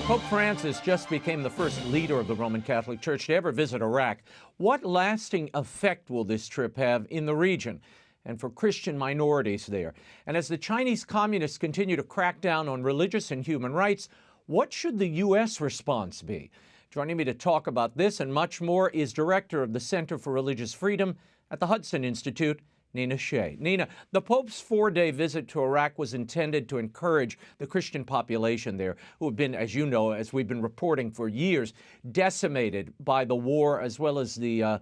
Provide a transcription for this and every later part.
Pope Francis just became the first leader of the Roman Catholic Church to ever visit Iraq. What lasting effect will this trip have in the region and for Christian minorities there? And as the Chinese communists continue to crack down on religious and human rights, what should the U.S. response be? Joining me to talk about this and much more is Director of the Center for Religious Freedom at the Hudson Institute, Nina Shea. Nina, the Pope's 4-day visit to Iraq was intended to encourage the Christian population there, who have been, as you know, as we've been reporting for years, decimated by the war as well as the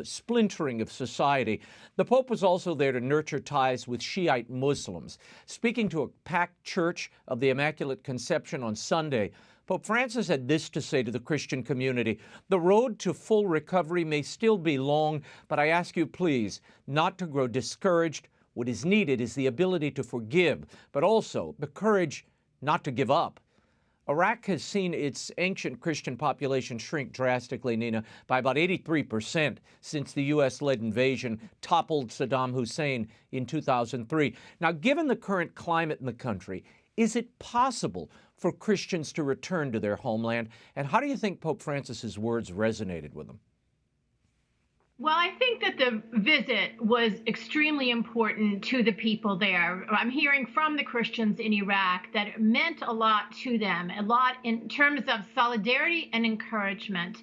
splintering of society. The Pope was also there to nurture ties with Shiite Muslims. Speaking to a packed Church of the Immaculate Conception on Sunday, Pope Francis had this to say to the Christian community: the road to full recovery may still be long, but I ask you please not to grow discouraged. What is needed is the ability to forgive, but also the courage not to give up. Iraq has seen its ancient Christian population shrink drastically, Nina, by about 83% since the U.S.-led invasion toppled Saddam Hussein in 2003. Now, given the current climate in the country, is it possible for Christians to return to their homeland? And how do you think Pope Francis's words resonated with them? Well, I think that the visit was extremely important to the people there. I'm hearing from the Christians in Iraq that it meant a lot to them, a lot in terms of solidarity and encouragement.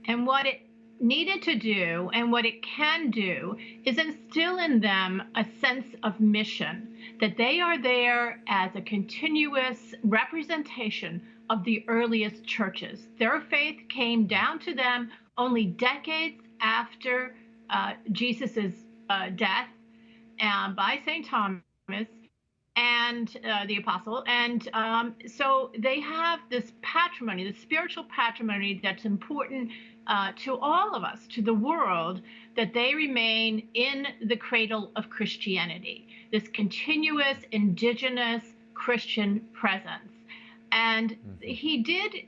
And what it needed to do and what it can do is instill in them a sense of mission, that they are there as a continuous representation of the earliest churches. Their faith came down to them only decades after Jesus's death by St. Thomas and the apostle. And so they have this patrimony, the spiritual patrimony that's important to all of us, to the world, that they remain in the cradle of Christianity, this continuous indigenous Christian presence. And he did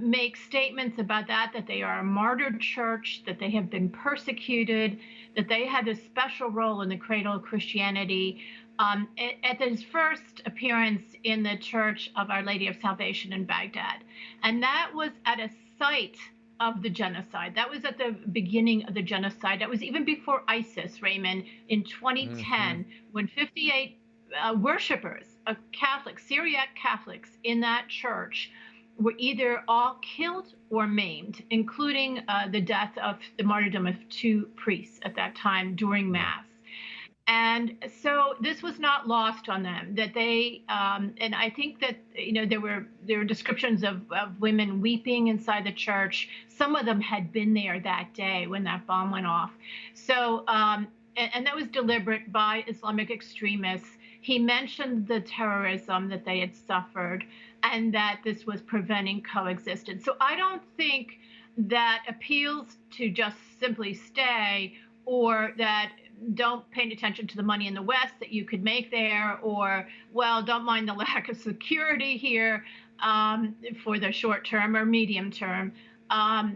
make statements about that they are a martyred church, that they have been persecuted, that they had a special role in the cradle of Christianity. At his first appearance in the Church of Our Lady of Salvation in Baghdad. And that was at a site of the genocide. That was at the beginning of the genocide. That was even before ISIS, Raymond, in 2010, when 58 worshipers of Catholics, Syriac Catholics in that church were either all killed or maimed, including the death of the martyrdom of 2 priests at that time during Mass. And so this was not lost on them, that they, and I think that, there were descriptions of women weeping inside the church. Some of them had been there that day when that bomb went off. So, and that was deliberate by Islamic extremists. He mentioned the terrorism that they had suffered and that this was preventing coexistence. So I don't think that appeals to just simply stay, or that don't pay attention to the money in the West that you could make there, or, well, don't mind the lack of security here for the short term or medium term. That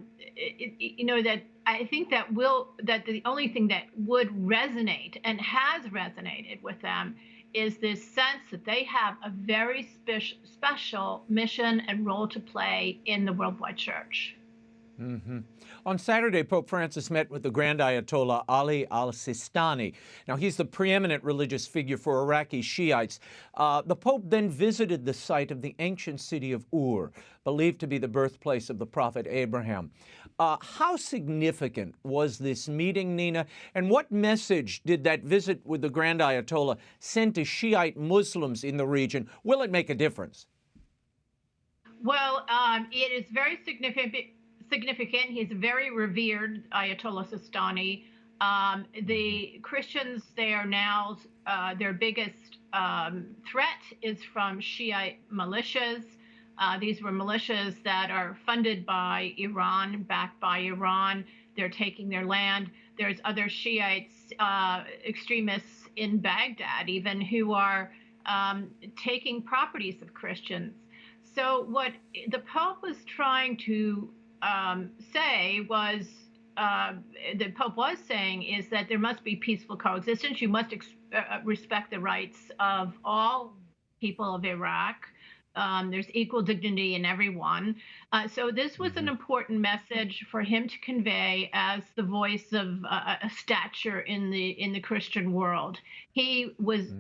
I think that the only thing that would resonate and has resonated with them is this sense that they have a very special mission and role to play in the worldwide church. On Saturday, Pope Francis met with the Grand Ayatollah Ali al-Sistani. Now, he's the preeminent religious figure for Iraqi Shiites. The Pope then visited the site of the ancient city of Ur, believed to be the birthplace of the prophet Abraham. How significant was this meeting, Nina? And what message did that visit with the Grand Ayatollah send to Shiite Muslims in the region? Will it make a difference? Well, it is very significant. He's a very revered Ayatollah Sistani. The Christians there now, their biggest threat is from Shiite militias. These were militias that are funded by Iran, backed by Iran. They're taking their land. There's other Shiites, extremists in Baghdad even, who are taking properties of Christians. So what the Pope was trying to say was, the Pope was saying, is that there must be peaceful coexistence. You must respect the rights of all people of Iraq, There's equal dignity in everyone. So this was an important message for him to convey as the voice of a stature in the Christian world. He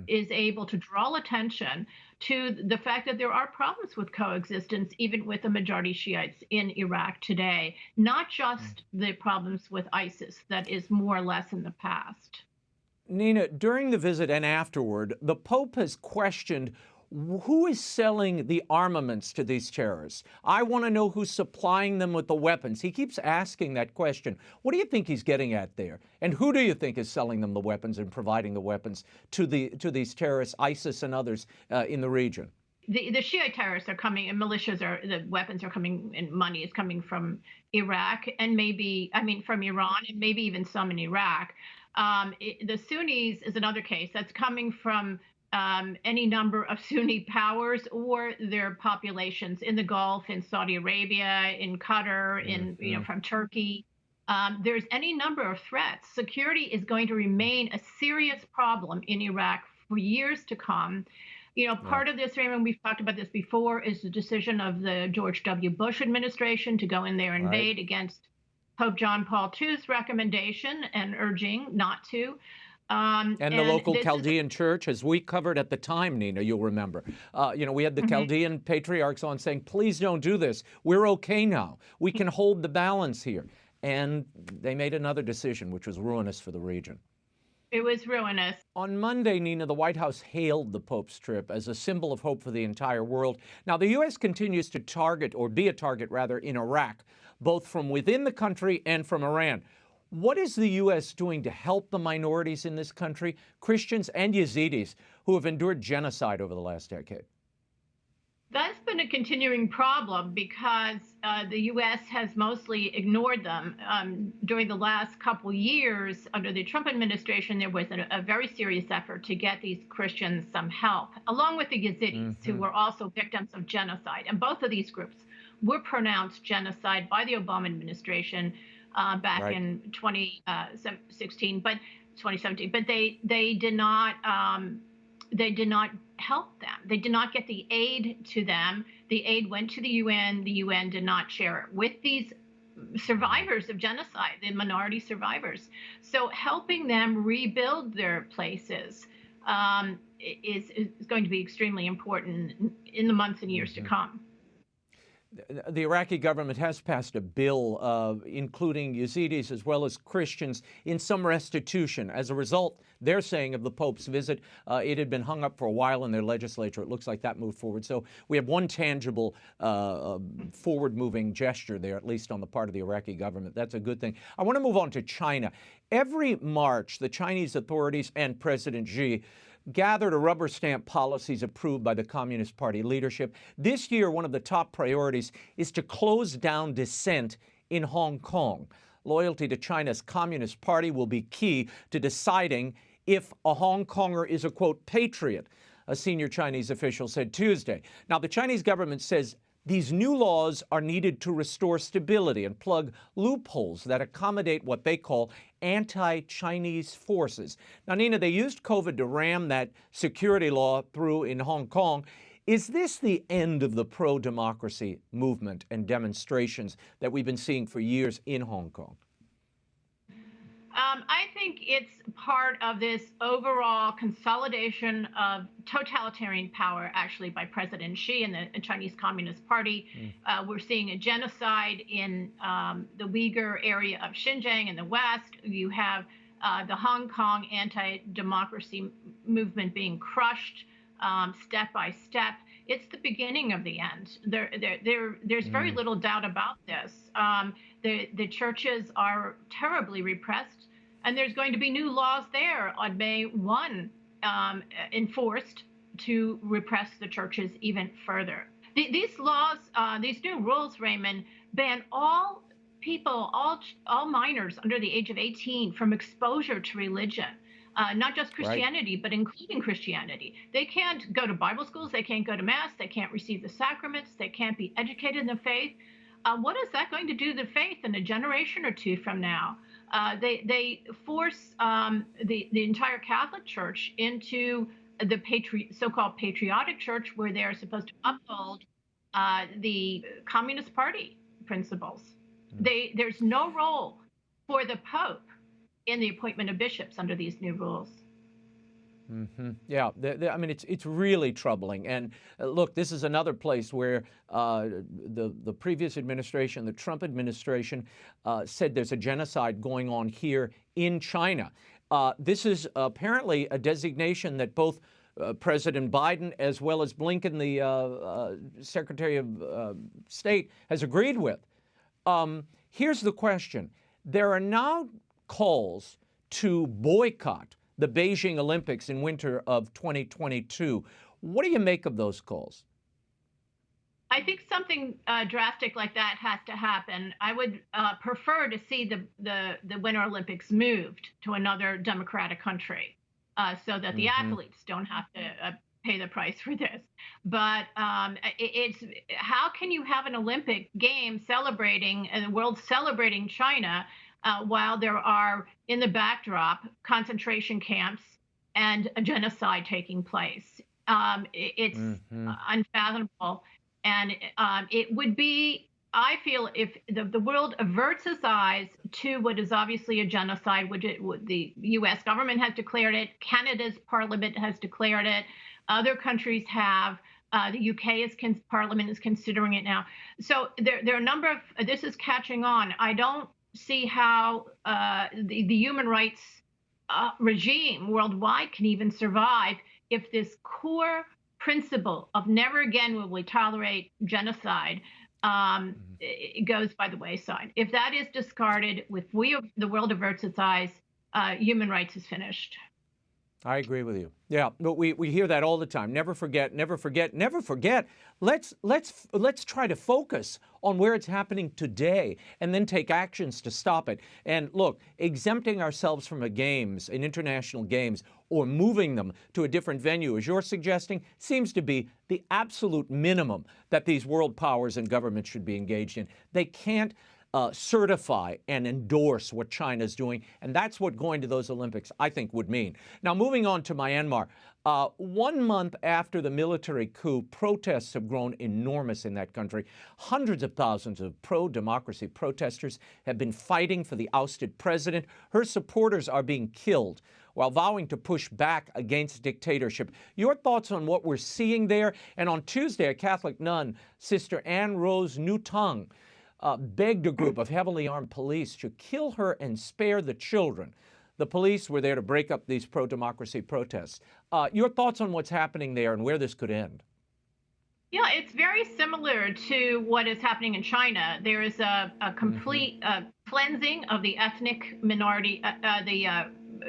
is able to draw attention to the fact that there are problems with coexistence, even with the majority Shiites in Iraq today, not just the problems with ISIS that is more or less in the past. Nina, during the visit and afterward, the Pope has questioned who is selling the armaments to these terrorists. I want to know who's supplying them with the weapons. He keeps asking that question. What do you think he's getting at there? And who do you think is selling them the weapons and providing the weapons to these terrorists, ISIS and others in the region? The Shiite terrorists are coming, and militias the weapons are coming, and money is coming from Iraq, and from Iran, and maybe even some in Iraq. The Sunnis is another case that's coming from any number of Sunni powers or their populations in the Gulf, in Saudi Arabia, in Qatar, from Turkey. There's any number of threats. Security is going to remain a serious problem in Iraq for years to come. Part of this, Raymond, we've talked about this before, is the decision of the George W. Bush administration to go in there and invade against Pope John Paul II's recommendation and urging not to. And the local Chaldean church, as we covered at the time, Nina, you'll remember. We had the Chaldean patriarchs on saying, please don't do this. We're okay now. We can hold the balance here. And they made another decision, which was ruinous for the region. It was ruinous. On Monday, Nina, the White House hailed the Pope's trip as a symbol of hope for the entire world. Now, the U.S. continues to be a target, in Iraq, both from within the country and from Iran. What is the U.S. doing to help the minorities in this country, Christians and Yazidis, who have endured genocide over the last decade? That's been a continuing problem because the U.S. has mostly ignored them. During the last couple years, under the Trump administration, there was a very serious effort to get these Christians some help, along with the Yazidis, who were also victims of genocide. And both of these groups were pronounced genocide by the Obama administration back in 2017, but they did not help them. They did not get the aid to them. The aid went to the UN. The UN did not share it with these survivors of genocide, the minority survivors. So helping them rebuild their places is going to be extremely important in the months and years to come. The Iraqi government has passed a bill including Yazidis as well as Christians in some restitution. As a result, they're saying, of the Pope's visit, it had been hung up for a while in their legislature. It looks like that moved forward. So we have one tangible forward-moving gesture there, at least on the part of the Iraqi government. That's a good thing. I want to move on to China. Every March, the Chinese authorities and President Xi gather to rubber stamp policies approved by the Communist Party leadership. This year, one of the top priorities is to close down dissent in Hong Kong. Loyalty to China's Communist Party will be key to deciding if a Hong Konger is a, quote, patriot, a senior Chinese official said Tuesday. Now, the Chinese government says these new laws are needed to restore stability and plug loopholes that accommodate what they call anti-Chinese forces. Now, Nina, they used COVID to ram that security law through in Hong Kong. Is this the end of the pro-democracy movement and demonstrations that we've been seeing for years in Hong Kong? I think it's part of this overall consolidation of totalitarian power, actually, by President Xi and the Chinese Communist Party. We're seeing a genocide in the Uyghur area of Xinjiang in the West. You have the Hong Kong anti-democracy movement being crushed step by step. It's the beginning of the end. There's very little doubt about this. The churches are terribly repressed, and there's going to be new laws there on May 1 enforced to repress the churches even further. These laws, these new rules, Raymond, ban all people, all minors under the age of 18 from exposure to religion. Not just Christianity, but including Christianity. They can't go to Bible schools. They can't go to Mass. They can't receive the sacraments. They can't be educated in the faith. What is that going to do to the faith in a generation or two from now? They force the entire Catholic Church into the so-called patriotic church, where they're supposed to uphold the Communist Party principles. There's no role for the Pope in the appointment of bishops under these new rules. Yeah, I mean, it's really troubling. And look, this is another place where the previous administration, the Trump administration, said there's a genocide going on here in China. This is apparently a designation that both President Biden as well as Blinken, the Secretary of State, has agreed with. Here's the question. There are now calls to boycott the Beijing Olympics in winter of 2022. What do you make of those calls? I think something drastic like that has to happen. I would prefer to see the Winter Olympics moved to another democratic country so that the athletes don't have to pay the price for this. But it's how can you have an Olympic game celebrating and the world celebrating China while there are in the backdrop concentration camps and a genocide taking place? It's unfathomable. And it would be, I feel, if the world averts its eyes to what is obviously a genocide, which the U.S. government has declared it, Canada's parliament has declared it, other countries have, the U.K.'s parliament is considering it now. So there are a number of, this is catching on. I don't see how the human rights regime worldwide can even survive if this core principle of never again will we tolerate genocide it goes by the wayside. If that is discarded, if the world averts its eyes, human rights is finished. I agree with you. Yeah, but we hear that all the time. Never forget, never forget, never forget. Let's try to focus on where it's happening today and then take actions to stop it. And look, exempting ourselves from an international games, or moving them to a different venue, as you're suggesting, seems to be the absolute minimum that these world powers and governments should be engaged in. They can't certify and endorse what China's doing, and that's what going to those Olympics, I think, would mean. Now, moving on to Myanmar, 1 month after the military coup, protests have grown enormous in that country. Hundreds of thousands of pro-democracy protesters have been fighting for the ousted president. Her supporters are being killed while vowing to push back against dictatorship. Your thoughts on what we're seeing there? And on Tuesday, a Catholic nun, Sister Anne Rose Nutang, begged a group of heavily armed police to kill her and spare the children. The police were there to break up these pro-democracy protests. Your thoughts on what's happening there and where this could end? Yeah, it's very similar to what is happening in China. There is a complete cleansing of the ethnic minority,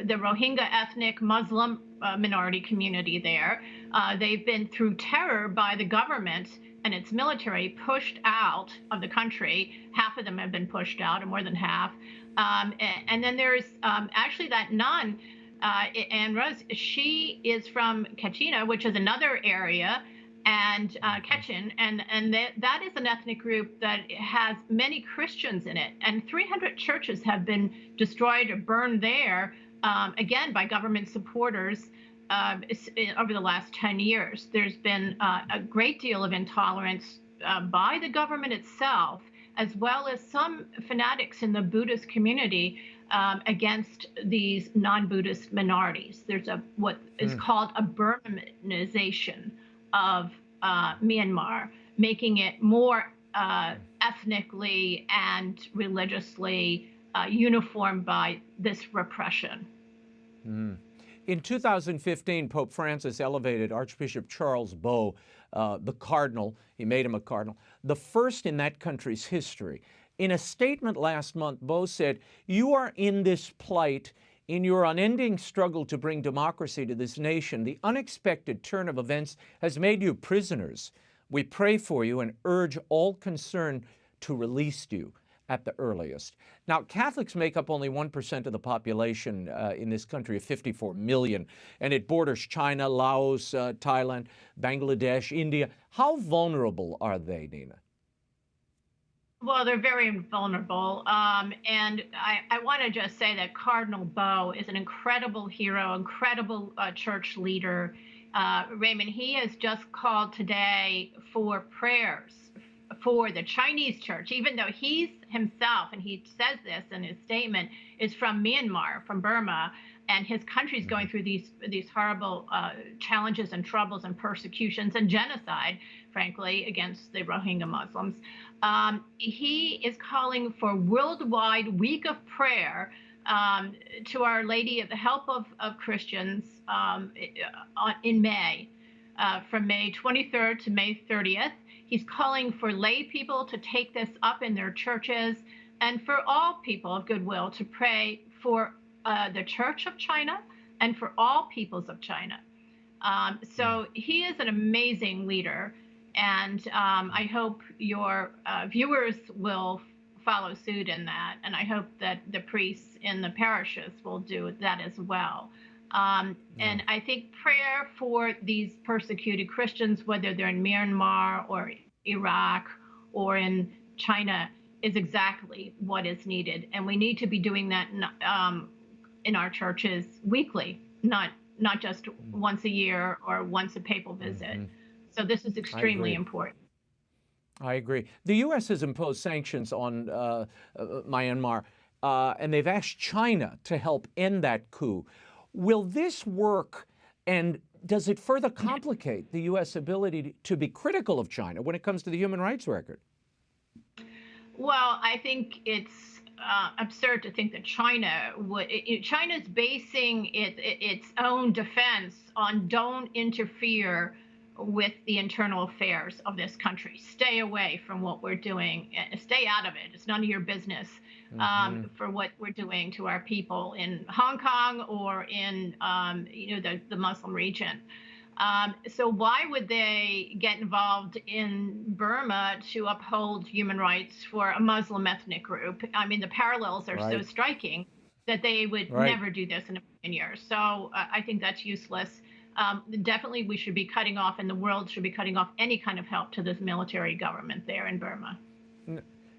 the Rohingya ethnic Muslim minority community there. They've been, through terror by the government and its military, pushed out of the country. Half of them have been pushed out, or more than half. And then there's actually that nun, Anne Rose. She is from Kachina, which is another area, and Kachin, and that is an ethnic group that has many Christians in it. And 300 churches have been destroyed or burned there, again, by government supporters. Over the last 10 years, there's been a great deal of intolerance by the government itself, as well as some fanatics in the Buddhist community against these non-Buddhist minorities. There's what is called a Burmanization of Myanmar, making it more ethnically and religiously uniformed by this repression. In 2015, Pope Francis elevated Archbishop Charles Bo, the cardinal. He made him a cardinal, the first in that country's history. In a statement last month, Bo said, "You are in this plight in your unending struggle to bring democracy to this nation. The unexpected turn of events has made you prisoners. We pray for you and urge all concerned to release you at the earliest." Now, Catholics make up only 1% of the population in this country of 54 million, and it borders China, Laos, Thailand, Bangladesh, India. How vulnerable are they, Nina? Well, they're very vulnerable. And I want to just say that Cardinal Bo is an incredible hero, incredible church leader. Raymond, he has just called today for prayers for the Chinese church, even though he's himself, and he says this in his statement, is from Myanmar, from Burma, and his country's going through these horrible challenges and troubles and persecutions and genocide, frankly, against the Rohingya Muslims. He is calling for worldwide week of prayer to Our Lady of the Help of Christians in May, from May 23rd to May 30th. He's calling for lay people to take this up in their churches, and for all people of goodwill to pray for the Church of China and for all peoples of China. So he is an amazing leader, and I hope your viewers will follow suit in that, and I hope that the priests in the parishes will do that as well. And I think prayer for these persecuted Christians, whether they're in Myanmar or Iraq or in China, is exactly what is needed. And we need to be doing that in our churches weekly, not just once a year or once a papal visit. So this is extremely important. I agree. The U.S. has imposed sanctions on Myanmar, and they've asked China to help end that coup. Will this work, and does it further complicate the U.S. ability to be critical of China when it comes to the human rights record? Well, I think it's absurd to think that China would. China's basing its own defense on don't interfere with the internal affairs of this country. Stay away from what we're doing. Stay out of it. It's none of your business for what we're doing to our people in Hong Kong or in the Muslim region. So why would they get involved in Burma to uphold human rights for a Muslim ethnic group? I mean, the parallels are so striking that they would never do this in a million years. So I think that's useless. Definitely we should be cutting off, and the world should be cutting off any kind of help to this military government there in Burma.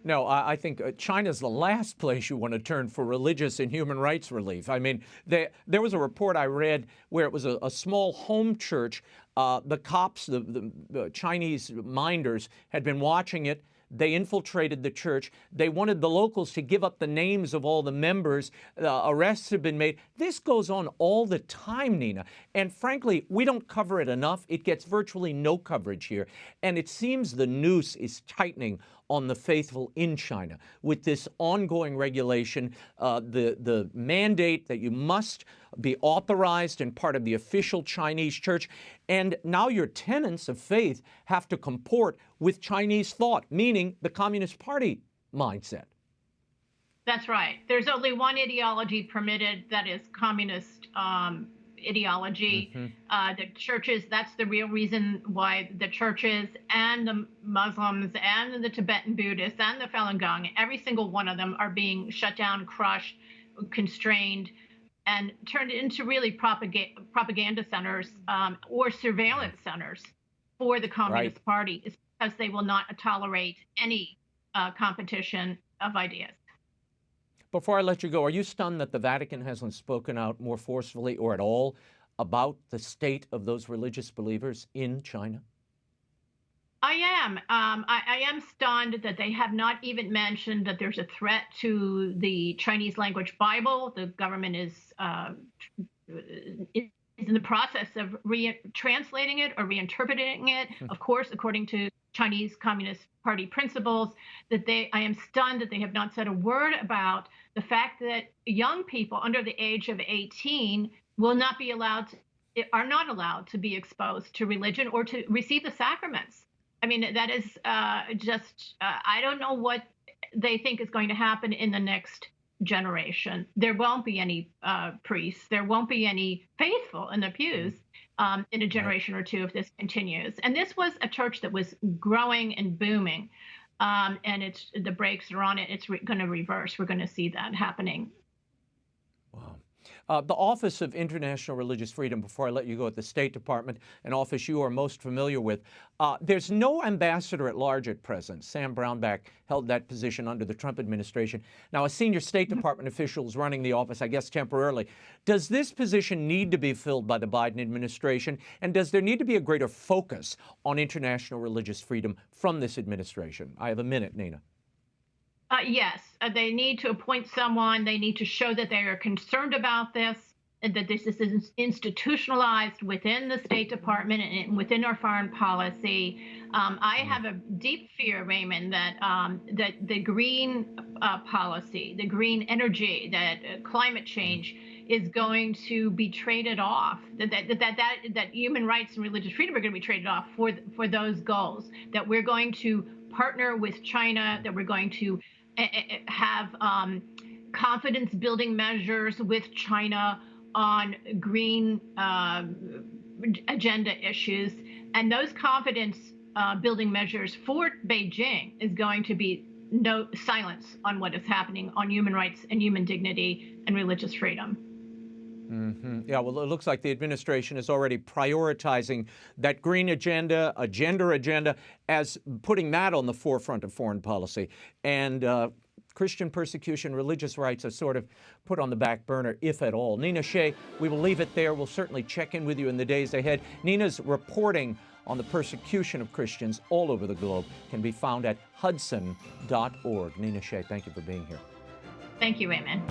No, I think China's the last place you want to turn for religious and human rights relief. I mean, there was a report I read where it was a small home church. The cops, the Chinese minders, had been watching it. They infiltrated the church. They wanted the locals to give up the names of all the members. Arrests have been made. This goes on all the time, Nina. And frankly, we don't cover it enough. It gets virtually no coverage here. And it seems the noose is tightening on the faithful in China with this ongoing regulation, the mandate that you must be authorized and part of the official Chinese church. And now your tenets of faith have to comport with Chinese thought, meaning the Communist Party mindset. That's right. There's only one ideology permitted, that is communist ideology. The churches, that's the real reason why the churches and the Muslims and the Tibetan Buddhists and the Falun Gong, every single one of them are being shut down, crushed, constrained, and turned into really propaganda centers or surveillance centers for the Communist Party. It's because they will not tolerate any competition of ideas. Before I let you go, are you stunned that the Vatican hasn't spoken out more forcefully or at all about the state of those religious believers in China? I am. I am stunned that they have not even mentioned that there's a threat to the Chinese language Bible. The government is in the process of translating it or reinterpreting it, of course, according to Chinese Communist Party principles. I am stunned that they have not said a word about the fact that young people under the age of 18 are not allowed to be exposed to religion or to receive the sacraments. I mean, that is I don't know what they think is going to happen in the next generation. There won't be any priests. There won't be any faithful in the pews in a generation or two if this continues. And this was a church that was growing and booming, and the brakes are on it. It's going to reverse. We're going to see that happening. Wow. The Office of International Religious Freedom, before I let you go, at the State Department, an office you are most familiar with, there's no ambassador at large at present. Sam Brownback held that position under the Trump administration. Now, a senior State Department official is running the office, I guess temporarily. Does this position need to be filled by the Biden administration? And does there need to be a greater focus on international religious freedom from this administration? I have a minute, Nina. Yes, they need to appoint someone. They need to show that they are concerned about this, and that this is institutionalized within the State Department and within our foreign policy. I have a deep fear, Raymond, that that the green policy, the green energy, that climate change is going to be traded off. That human rights and religious freedom are going to be traded off for those goals. That we're going to partner with China. That we're going to have confidence building measures with China on green agenda issues. And those confidence building measures for Beijing is going to be no silence on what is happening on human rights and human dignity and religious freedom. Mm-hmm. Yeah, well, it looks like the administration is already prioritizing that green agenda, a gender agenda, as putting that on the forefront of foreign policy. And Christian persecution, religious rights are sort of put on the back burner, if at all. Nina Shea, we will leave it there. We'll certainly check in with you in the days ahead. Nina's reporting on the persecution of Christians all over the globe can be found at hudson.org. Nina Shea, thank you for being here. Thank you, Raymond.